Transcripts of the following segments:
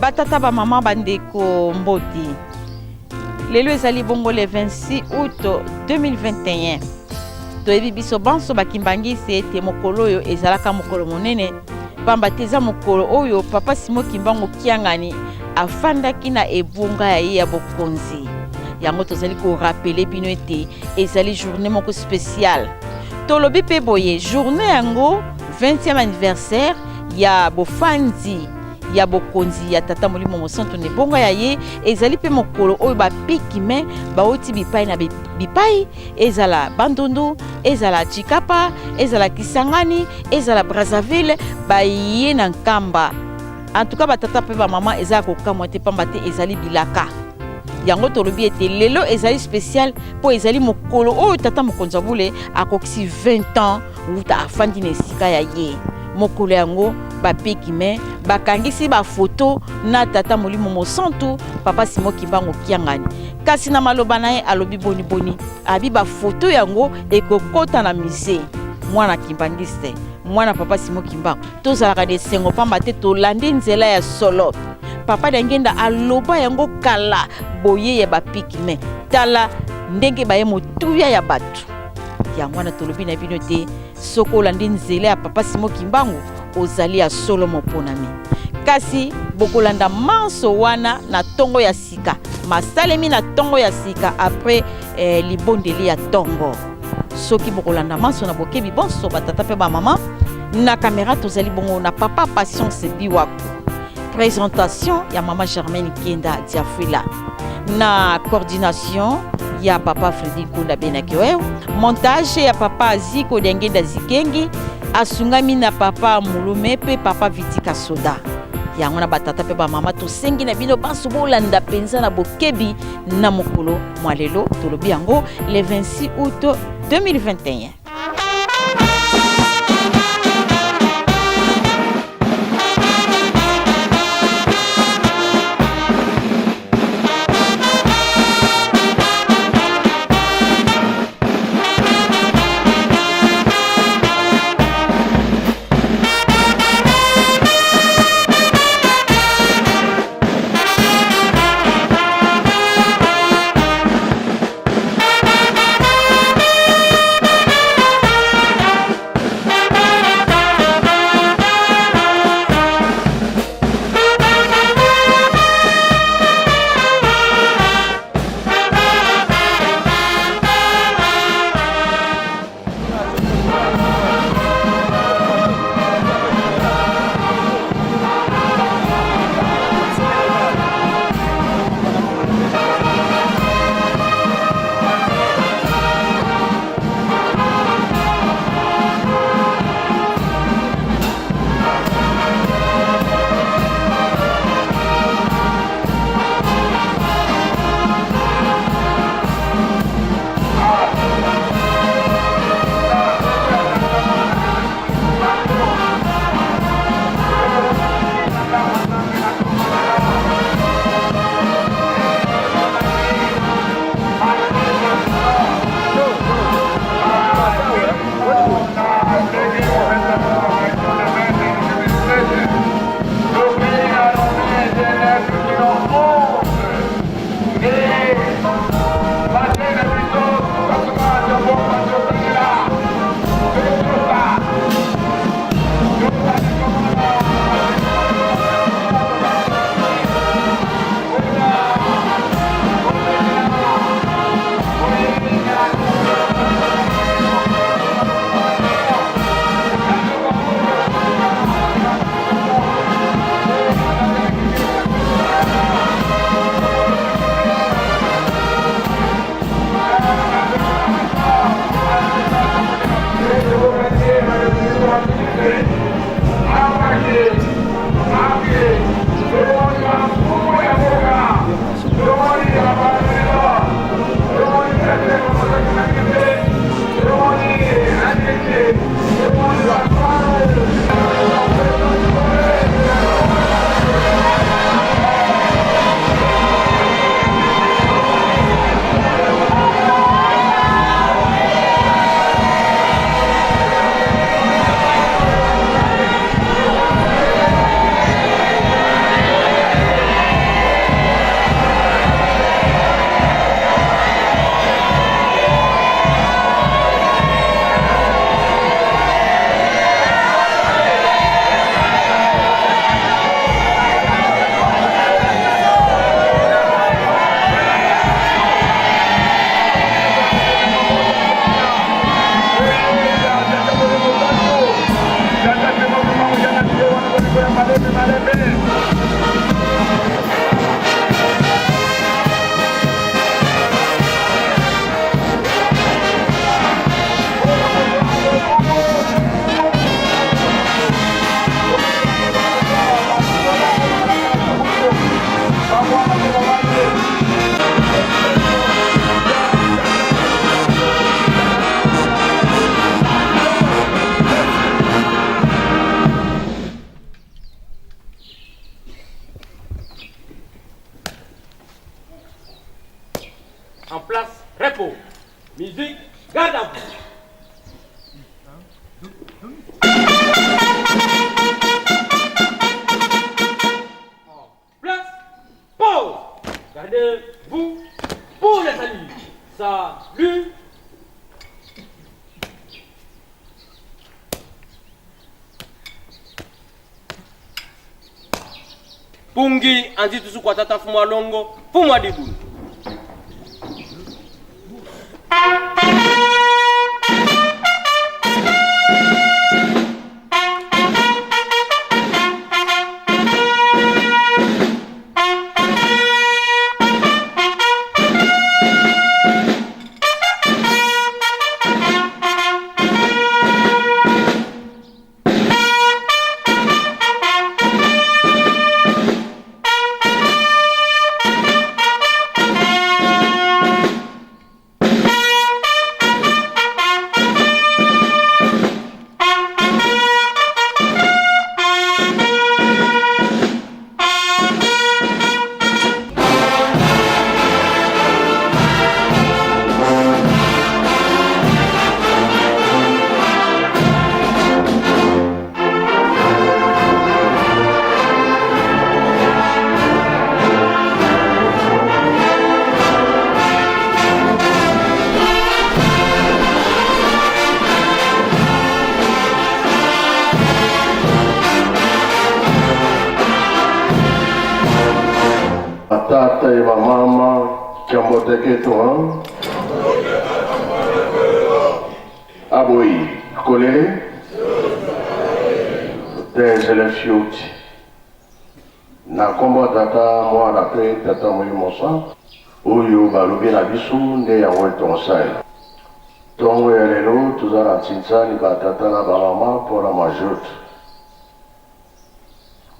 batata ba mama bandeko mboti. Lelo ezali bongo le 26 août 2021. Toyebi biso banso bakimbangisi ete mokolo oyo ezalaka mokolo monene. Pamba teza mokolo oyo papa Simon Kimbangu Kiangani afandaki na ebunga ya ye ya bokonzi. Yango tozali ko rappeler bino ete ezali journée moko spéciale. Tolobi pe boye journée yango 20e anniversaire ya bofanzi ya bokonzi ya tata Molimo Mosantu ne bonga ya ye ezali pe mokolo oyo ba pikime ba oti bipai na bipai ezala Bandundu ezala Chikapa ezala Kisangani ezala Brazzaville ba ye na Nkamba. En tout cas ba tata pe ba mama ezala ko kamwa te pamba te ezali bilaka. Yango tolobi ete lelo ezali spécial po ezali mokolo oyo tata mokonzi abule akokisi 20 ans uta afandi na esika ya ye. Mokolo yango bapekime bakangisi ba photo na tata Molimo Mosantu papa Simon Kimbangu Kiangani. Kasi na maloba na ye alobi boni boni abi ba photo yango ekokota na musée mwana kimbangiste mwana papa Simon Kimbangu tozalaka de sengo pamba te tolandi nzela ya solo. Papa dangenda aloba yango kala boye ya bapikime tala ndenge baye motuya ya batu yango na tolobi na bino te soko landi nzela ya papa Simon Kimbangu ozali ya solo moponami kasi bokolanda manso wana na tongo ya sika masalemi na tongo ya sika après libondeli ya tongo soki bokolanda manso na bokebi bonso batata pe ba mama na caméra tozali bongo na papa Patience Biwaku. Présentation ya maman Germaine Kenda Diafwila. Na coordination ya papa Freddy Kunda Benakio. Montage ya papa Ziko Dengenda Zikengi. Asungami na papa Mulume pe papa Vitika Soda. Yango na batata pe ba mama to sengi na bino baso bolanda penza na bokebi na mokolo mwalelo tolobi yango le 26 août 2021. pungi andi tusu kwa tata fumwa longo fumwa dibuni. Tata e mama kiamboteke toa aboi kolele tenzele fiuti na kombo tata mwana pe tata mosa oyo balobi na biso nde yango etonsali ntongo ya lelo toza na ntinzani batata na bamama mpona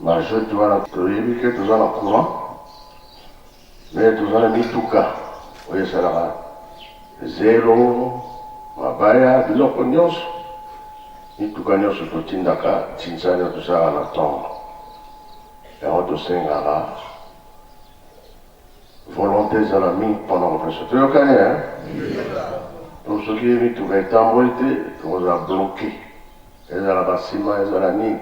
majote wana toyebi ke toza na courant mais toza na mituka oyo esalaka zelo mabaya biloko nyonso mituka nyonso totindaka ntinzani oyo tosalaka na ntongo yango tosengaka volonté ezala mingi mpona kopreso toyokani to soki mituka etamboli te tokozala bloke ezala basima ezala nini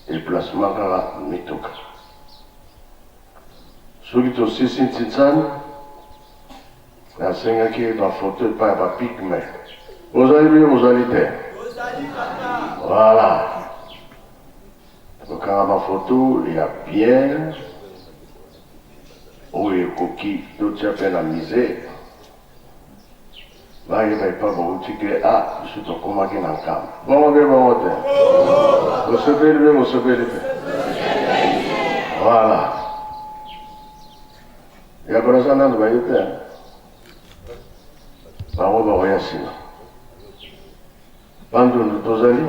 déplacement kaka mituka soki tosisi ntinzani nasengaki bafoto epai ya bapigme ozali bie ozali te voilà tokanga bafoto ya bien oyo ekoki totia mpe na misere bayeba epa bauti ke biso tokomaki na nkamba bongo mpe bongo te bosepeli mpe bosepeli te voilà ya konaza nano baye te bango bakoya nsima bandundu tozali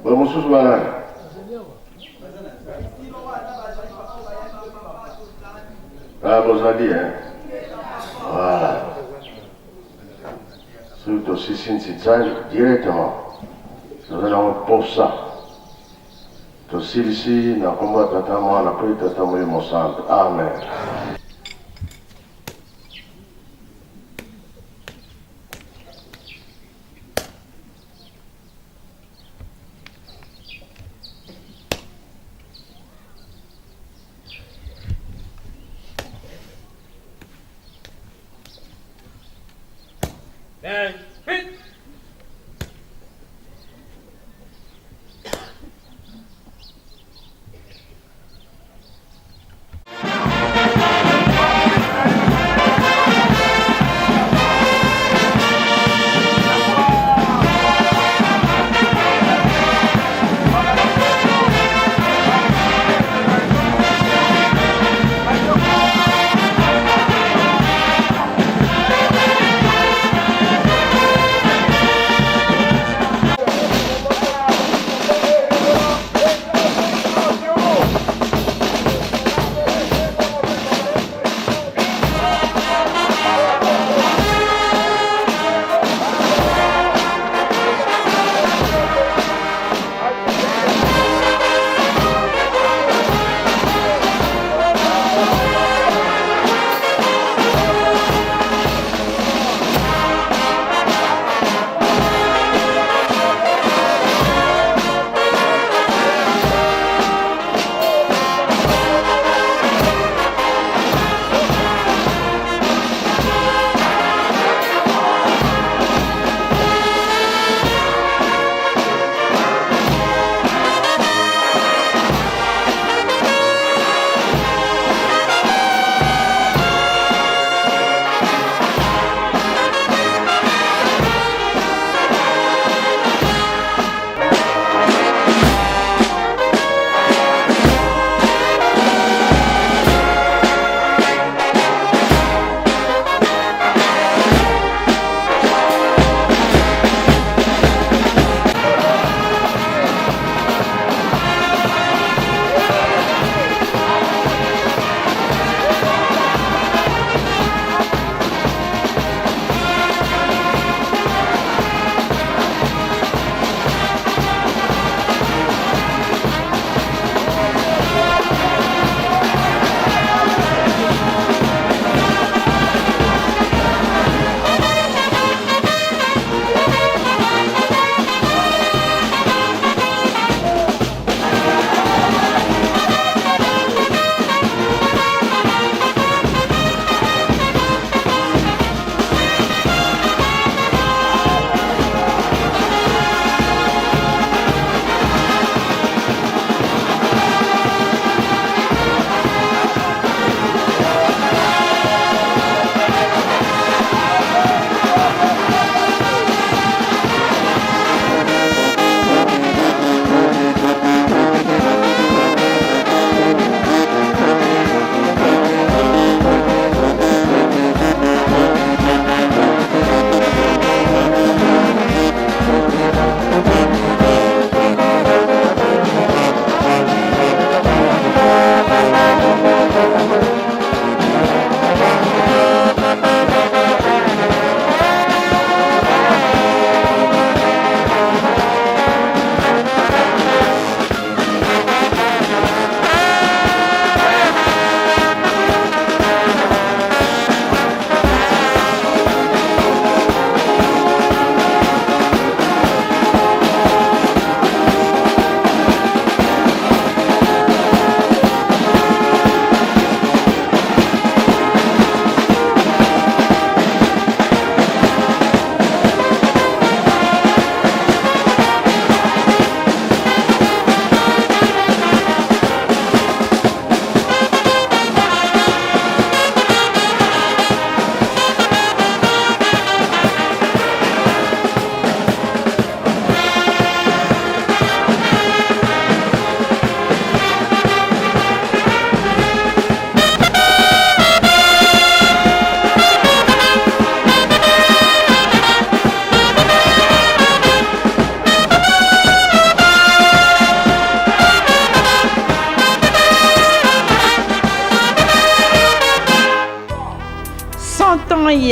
bamosusu banani bozali voilà soki tosisi ntinzani directement tozali yango posa tosilisi na kombo ya tata mwana mpe tata molimo santo amen.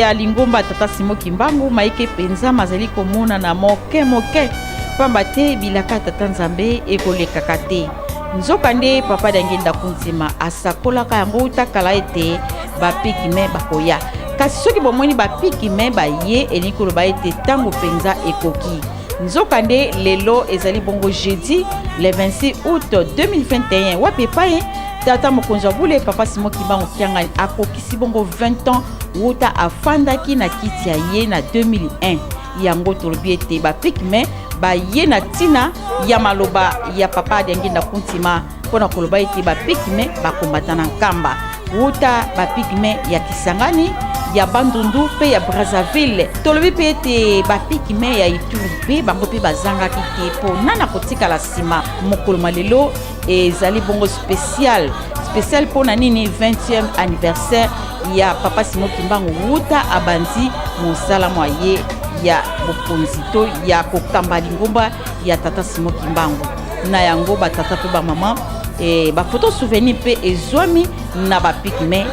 ya lingomba tata Simo Kimbangu maike penza mazali komona na moke pamba te bilaka tata Nzambe ekolekaka te. Nzoka nde papa dangenda kunzima asakolaka yango utakala ete bapikime bakoya. Kasi soki bomoni bapikime baye enikoloba ete tango penza ekoki. Nzoka nde lelo ezali bongo jeudi le 26 août 2021 wapi paye tata mokonzi bule papa Simo Kimbangu Kiangani akokisi bongo 20 ans wuta afandaki na kiti ya ye na 2001 yango tolobi ete bapikime baye na tina ya maloba ya papa dangenda kuntima pona koloba ete bapikime bakombata na nkamba wuta bapikime ya Kisangani ya Bandundu pe ya Brazzaville tolobi pe ete bapikime ya Ituri pe bango pe bazanga kite po nana kotika la sima mokolo malelo ezali bongo spécial pona nini 20e anniversaire ya papa Simo Kimbangu wuta abandi mosala moye ya bokonzito ya kokamba lingomba ya tata Simo Kimbangu na yango batata pe ba mama ba photo souvenir pe ezwami na bapikime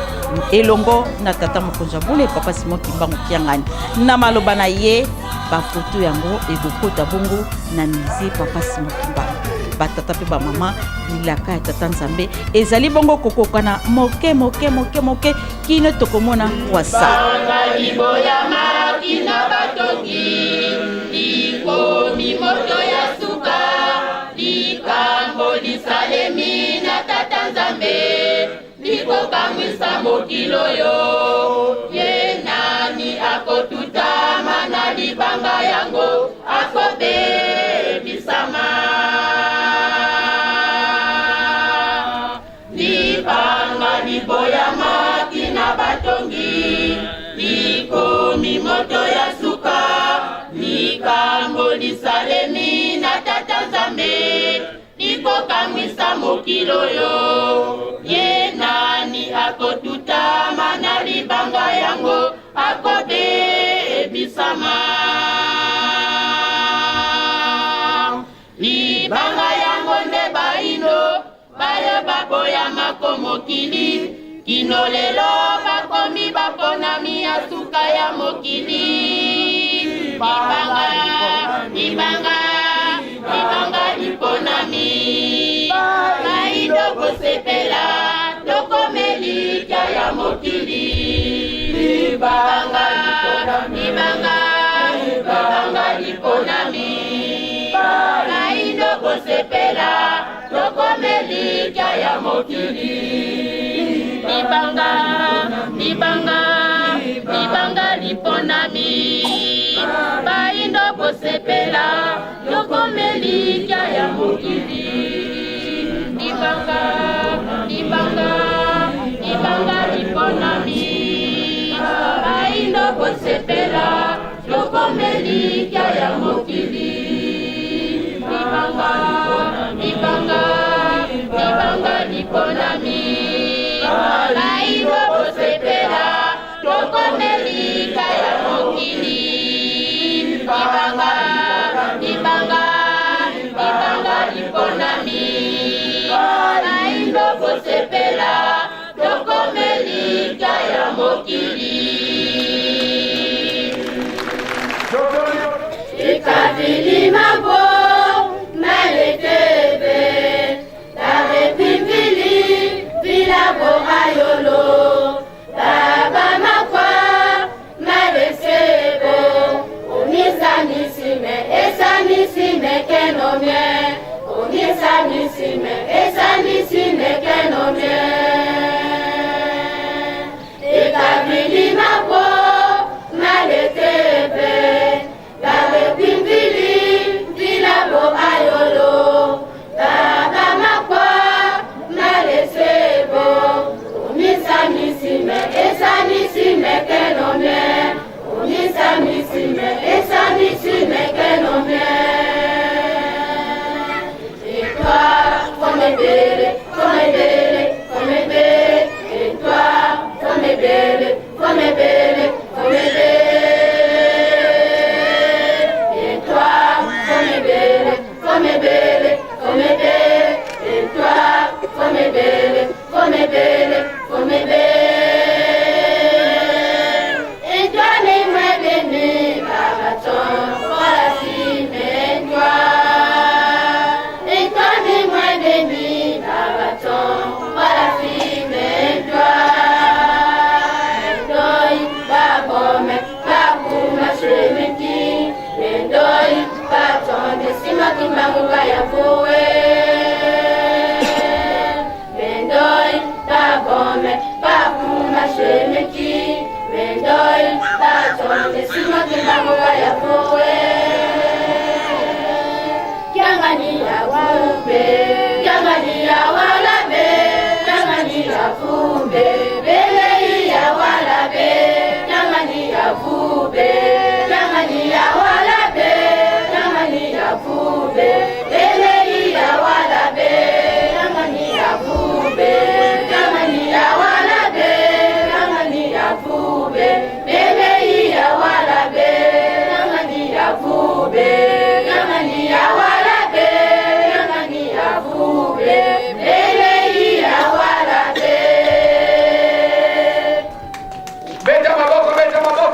elongo na tata mokonzi bule papa Simo Kimbangu Kiangani na maloba na ye ba photo yango ekokota bongo na musée papa Simo Kimbangu batata pe ba mama bilaka ya tata Nzambe ezali bongo kokokana moke kino tokomona wasa liboya makina batongi likomi moto ya suka likambo lisalemi na tata Nzambe likokamwisa mokilo yo ye nani akotutama na libanga yango akobebisama libanga liboya makina batongi likomi moto ya suka likambo lisalemi na tata Nzambe likokamwisa mokilo yo ye nani akotutama na libanga yango akobebisama libanga yango nde baino bayo baboya makomokili kino lelo bakomi baponami ya suka ya mokili libanga liponami baido kosepela tokomeli kya ya mokili libanga liponami baido kosepela tokomeli kya ya mokili libanga liponami baindo kosepela tokomeli kya ya mokili libanga liponami baindo kosepela tokomeli kya ya mokili libanga liponami baindo kosepela tokomeli kya ya mokili libanga liponami baindo kosepela tokomeli kya ya mokili ikavili mambo maletebe tarepimbili vilabo ayolo baba makwa malesebo unisanisime esanisime kenomie unisanisime esanisime kenomie ikavili mambo maletebe tarepimbili vilabo ayolo baba makwa malesebo unisanisime esanisime kenomie unisanisime esanisime kenomie et toi comme bébé bobe, yangani ya walabe, yangani ya bube, eleyi ya walabe. Beta maboko, beta maboko.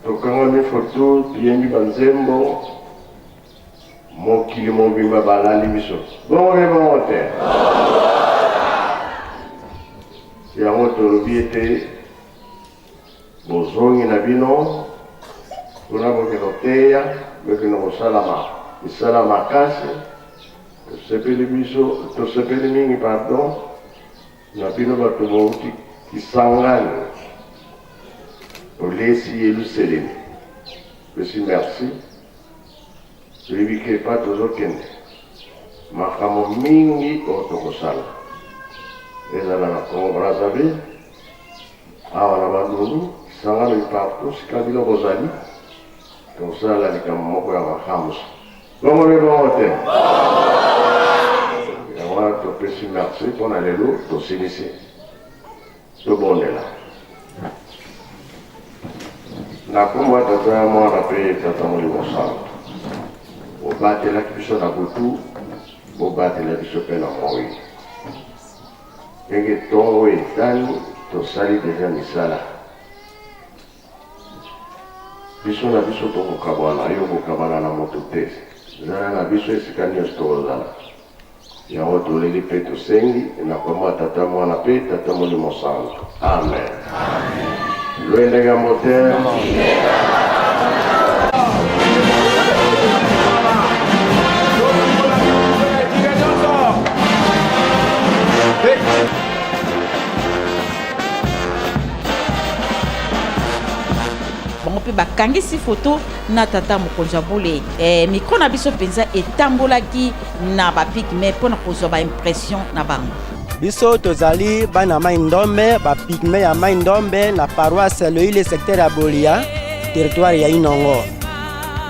Tokangami foto tuyembi banzembo mokili mobimba balali biso bonge bongote yango tolobi ete bozongi na bino mpona bokende koteya bokende kosalama misala makasi tosepeli mingi pardon na bino bato bouti Kisangani olesi Yerusalem. Merci. Tulibike pa tozokende makambo mingi otokosala ezala na Congo Brazzaville awa na Bandundu Kisangani partout sika bino bozali tosala likambo moko ya makambo bongo bongo te yango topesi merci mpona lelo tosilisi tobondela na kombo ya tata ya mwana mpe tata molimo santo obatelaki biso na butu bobatela biso mpe na moi ndenge ntongo etani tosali deja misala biso na biso tokokabwana yo kokabana na moto te zala na biso esika nyonso tokozala yango toleli mpe tosengi na kombo ya tata mwana mpe tata molimo santo amen. Luenega moteur. Bon, pe bakangisi photo na tata mokonzi ya bole micro na biso penza etambolaki na bapigme mpona kozwa baimpression na bango. Biso tozali bana mai ndombe bapigme ya mai ndombe na paroisse Loile secteur ya Bolia territoire ya Inongo.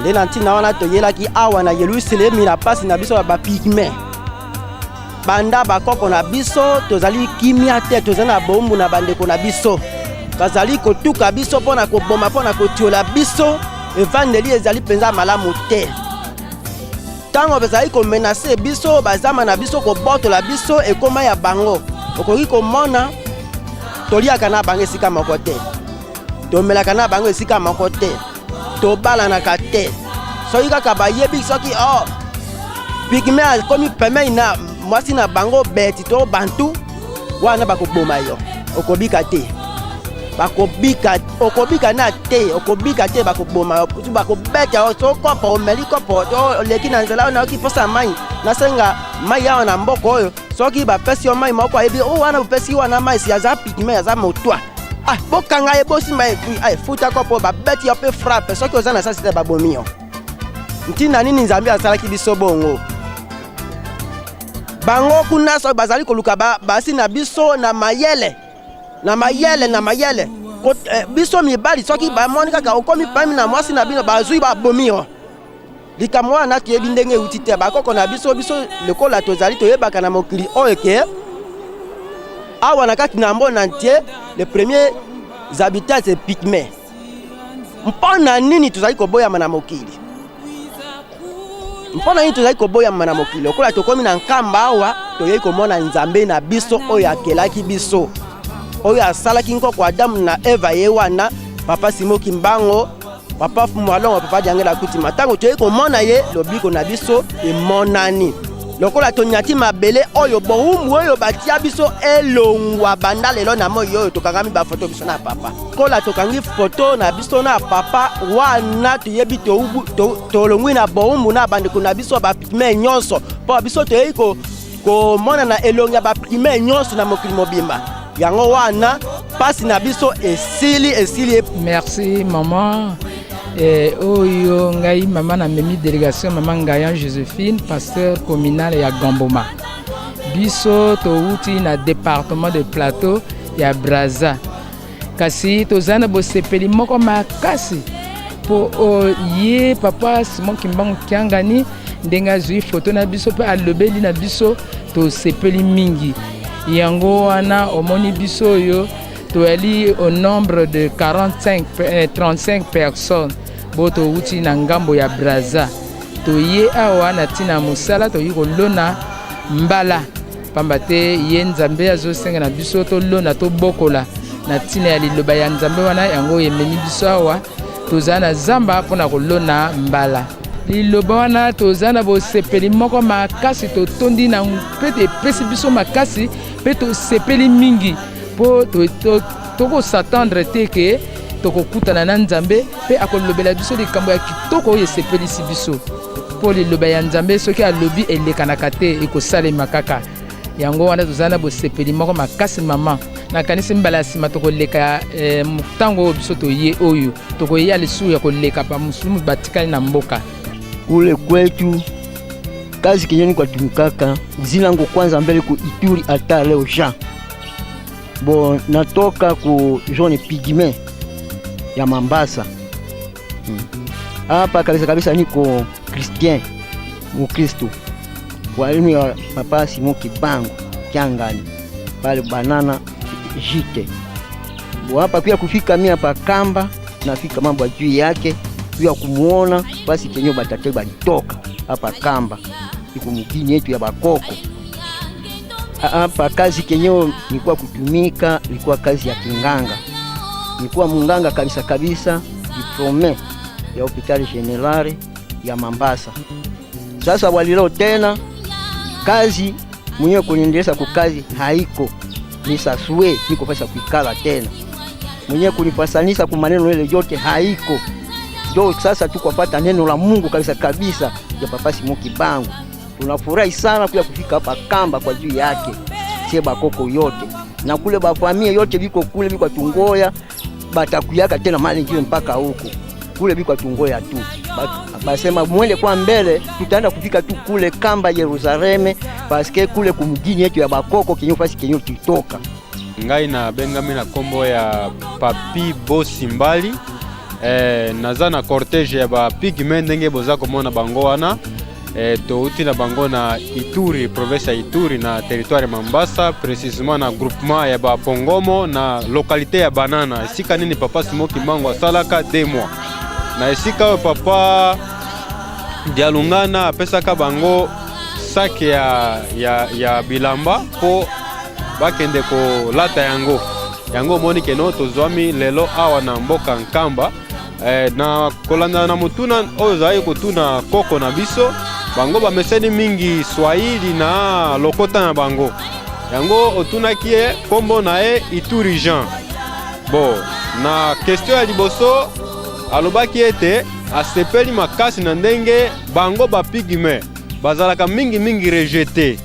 Nde na ntina wana toyelaki awa na Yerusalemi na pasi na biso bapigme banda bakoko na biso tozali kimia te tozali na bombu na bandeko na biso bazali kotuka biso mpona koboma mpona kotiola biso evangeli ezali mpenza malamu te ntango bazali komenase biso bazama na biso kobotola biso ekoma ya bango okoki komona toliaka na bango esika moko te tomelaka na bango esika moko te tobalanaka te soki kaka bayebi soki pigme akomi pemei na mwasi na bango beti to bantu wana bakoboma yo okobika te okobika na te okobika te bakoboma yo bakobeta yo so kopo omeli kopo to leki na nzela na okiposa mai nasenga mai yawa na mboko oyo soki bapesi yo mai moko ayebi wana bapesi wana mai si aza pigme aza motwa bokanga ye bosimba futa kopo babeti yo mpe frappe soki oza na sasi te babomi yo ntina nini nzambe asalaki biso bongo bango kuna so bazali koluka basi na biso na mayele biso mibali soki bamoni kaka okomi pami na mwasi na bino bazwi babomi yo likambo wana toyebi ndenge euti te bakoko na biso lokola tozali toyebaka na mokili oyo ke awa na kati na mbona ntie le premier habitants c'est pygmée mpona nini tozali koboyama na mokili okola tokomi na nkamba awa toyei komona nzambe na biso oyo akelaki biso oyo asalaki nkoko Adamu na Eva ye wana papa Simoki Mbango papa Fumwalongo papa Jangela Kutima tango toyei komona ye lobiko na biso emonani lokola tonyati mabele oyo bowumbu oyo batia biso elongwa banda lelo na moyo oyo tokangami ba photo biso na papa kola tokangi photo na biso na papa wana toyebi tolongwi na bowumbu na bandeko na biso ba pigme nyonso po biso toyei ko mona na elongya ba pigme nyonso na mokili mobimba yango wana pasi na biso esili. Merci maman. Oyo ngai mama na memi délégation mama Ngayan Joséphine pasteur communal ya Gamboma biso touti na département de Plateau ya Braza kasi tozana bosepeli moko makasi po ye papa Simon Kimbangu Kiangani ndenga zui photo na biso pe alobeli na biso tosepeli mingi yango wana omoni biso yo toali au nombre de 35 personnes boto uti na ngambo ya Braza toye awa na tina musala toyi kolona mbala pambate ye nzambe azosenga na biso to lona to bokola na tina ya liloba ya nzambe wana yango yemeni biso awa tozana zamba pona kolona mbala liloba wana tozana bosepeli moko makasi totondi na pete pesi biso makasi pe tosepeli mingi po toko s'attendre te ke tokokutana na nzambe pe akolobela biso likambo ya kitoko oyo esepelisi biso po liloba ya nzambe soki alobi elekanaka te ekosalema kaka yango wana tozana bosepeli moko makasi mama nakanisi mbala ya nsima tokoleka ntango oyo biso toye oyo tokoya lisusu ya koleka bamusulumu batikali na mboka kule kwetu kazi kenyoni kwa tumikaka zilango kwanza mbele ku Ituri ata leo Jean bo natoka ku zone pigme ya Mambasa hapa kabisa niko Christian Mukristo walimu ya papa Simon Kimbangu Kiangani pale banana jite bo hapa pia kufika mimi hapa kamba nafika mambo juu yake pia kumuona basi kenyo batate balitoka hapa kamba iko mugini yetu ya bakoko hapa kazi kenyo nilikuwa kutumika ilikuwa kazi ya kinganga nilikuwa munganga kabisa diplome ya hospitali generale ya Mambasa. Sasa walilo tena kazi mwenyewe kuniendeleza kwa kazi haiko nisasue niko pesa kuikala tena mwenyewe kunifasanisha kwa maneno yale yote haiko ndio sasa tukapata neno la Mungu kabisa ya papa Simon Kimbangu. Tunafurahi sana kuja kufika hapa kamba kwa juu yake seba koko yote na kule ba familia yote biko kule biko tungoya batakuyaka tena mali ngine mpaka huko kule biko tungoya tu basema mwende kwa mbele tutaenda kufika tu kule kamba Yerusalemu paske kule kumugini yetu ya bakoko kinyo fasi kinyo tutoka ngai na bengami na kombo ya Papi Bosi Mbali naza na cortege ya ba pigme ndenge boza komona bango wana touti na bango na Ituri, province ya Ituri na territoire Mambasa, précisément na groupement ya Bapongomo na localité ya Banana. Esika nini Papa Simon Kimbangu asalaka 2 mois. Na esika Papa Dialungana apesaka bango sac ya bilamba po bakende ko lata yango moni keno tozwami lelo awa na mboka Nkamba. Na kolanda na mutuna oyo zai kutuna koko na biso bango bameseni mingi Swahili na lokota na bango yango otunaki kombo na Ituri Jean. Bon, na question ya liboso alobaki ete asepeli makasi na ndenge bango bapigme bazalaka mingi rejeté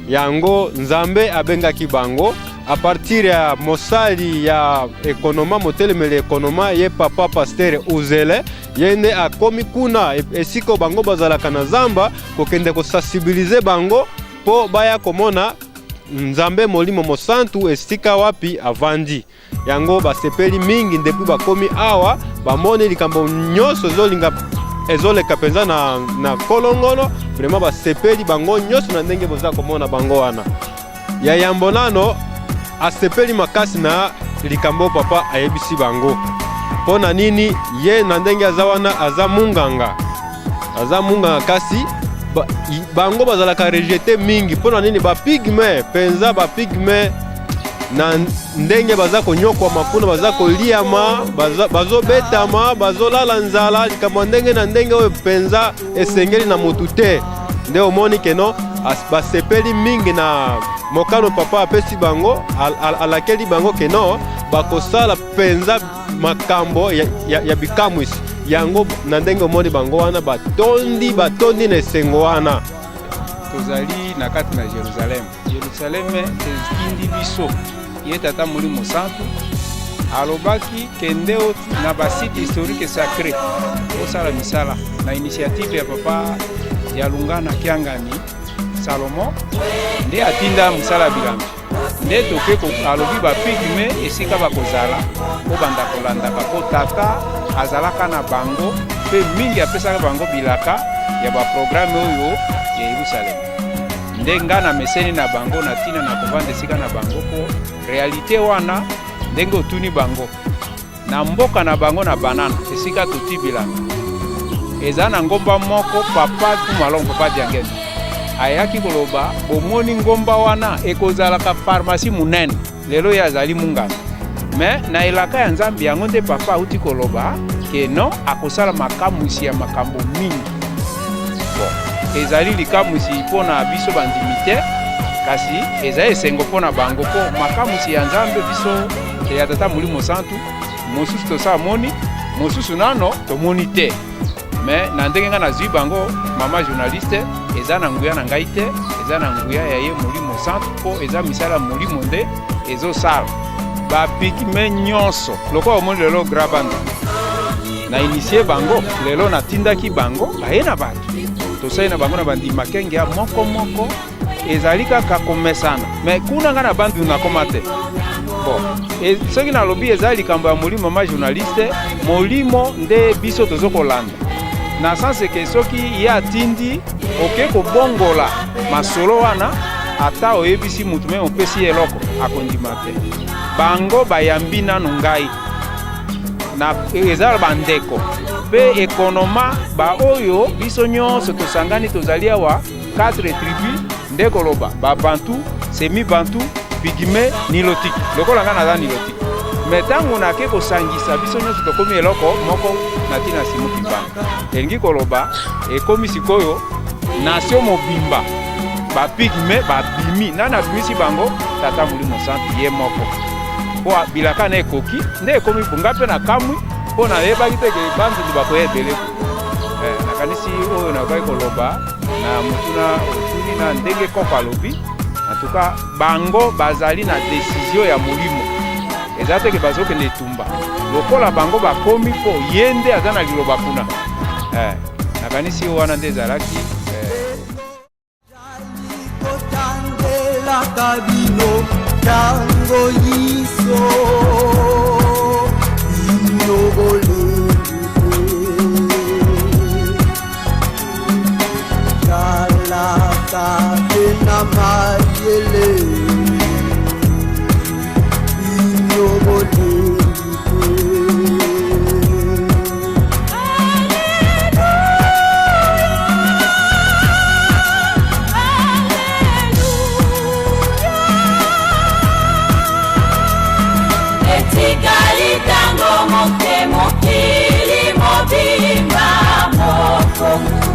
yango Nzambe abengaki bango a partir ya mosali ya ekonoma motelemele ekonoma ye Papa Pasteur Uzele yende akomi kuna esiko bango bazalaka na zamba kokende ko sensibiliser bango po baya komona Nzambe molimo mosantu esika wapi avandi yango basepeli mingi depuis bakomi awa bamoni likambo nyonso ezoleka penza na kolongono vraiment basepeli bango nyonso na ndenge boza komona bango wana ya yambonano asepeli makasi na likambo papa ayebisi bango pona nini ye na ndenge azawana aza munganga kasi bango bazalaka rejeté mingi pona nini bapigme penza bapigme na ndenge baza konyokwa mapuna baza koliama bazobetama bazolala nzala likambo ndenge na ndenge oyo penza esengeli na motu te nde omoni keno basepeli mingi na mokano papa apesi bango alakeli bango keno bakosala penza makambo ya bikamwisi yango na ndenge omoni bango wana batondi na esengo wana. Tozali na kati na Jerusalem ezikindi biso ye tata molimo santu alobaki kende na basite historique sacré osala misala na initiative ya papa Dialungana Kiangani Salomo nde atinda musala bilamba nde toke alobi bapigme esika bakozala obanda kolanda bako tata azalaka na bango pe mingi apesaka bango bilaka ya baprogramme oyo ya Yerusalem nde nga na meseni na bango na tina na kovanda esika na bango po realite wana ndenge otuni bango na mboka na bango na Banana esika toti bilanga eza na ngomba moko papa tumalongo papa Diangene ayaki koloba bomoni ngomba wana ekozalaka pharmacie munene lelo ya zali munganga mais na elaka ya Nzambe yango nde papa uti koloba keno akosala makamusi ya makambo mingi bon ezali likamusi mpona biso bandimite kasi eza esengo mpona bango po makamusi ya Nzambe biso ya tata molimo santu mosusu tosala moni mosusu nano tomoni te mais na ndenge nga nazwi bango mama journaliste eza na nguya na ngai te eza na nguya ya ye molimo santu po eza misala molimo nde ezosala bapigme nyonso lokola omoni lelo grabanda na initie bango lelo natindaki bango baye na bato tosali na bango na bandima kenge ya moko ezali kaka komesana mais kuna nga na bandu nakoma te bon soki nalobi ezali likambo ya molimo mama journaliste molimo nde biso tozokolanda na sanse ke soki ye atindi oke kobongola masolo wana ata oyebisi mutu me opesi eloko akondima te bango bayambi nanu ngai na ezala bandeko pe ekonoma baoyo biso nyonso tosangani tozali awa 4 tribus nde koloba babantu semi bantu pigme nilotique lokola nga naza nilotique mais ntango nake kosangisa biso nyonso tokomi eloko moko na tina Simon Kimbangu elingi koloba ekomi sikoyo nation mobimba bapigme babimi nani abimisi bango tata molimo santu ye moko po bilaka na ekoki nde ekomi punga mpe na kamwi mpo nayebaki teke bandudu bakoya ebele nakanisi oyo nakoki koloba na mutuna otuni na ndenge koko alobi antuka bango bazali na desizio ya molimo eza teke bazokende etumba lokola bango bakomi mpo ye nde aza na liloba kuna nakanisi oyo wana nde ezalaki kabino tango yiso inobole Seigneur.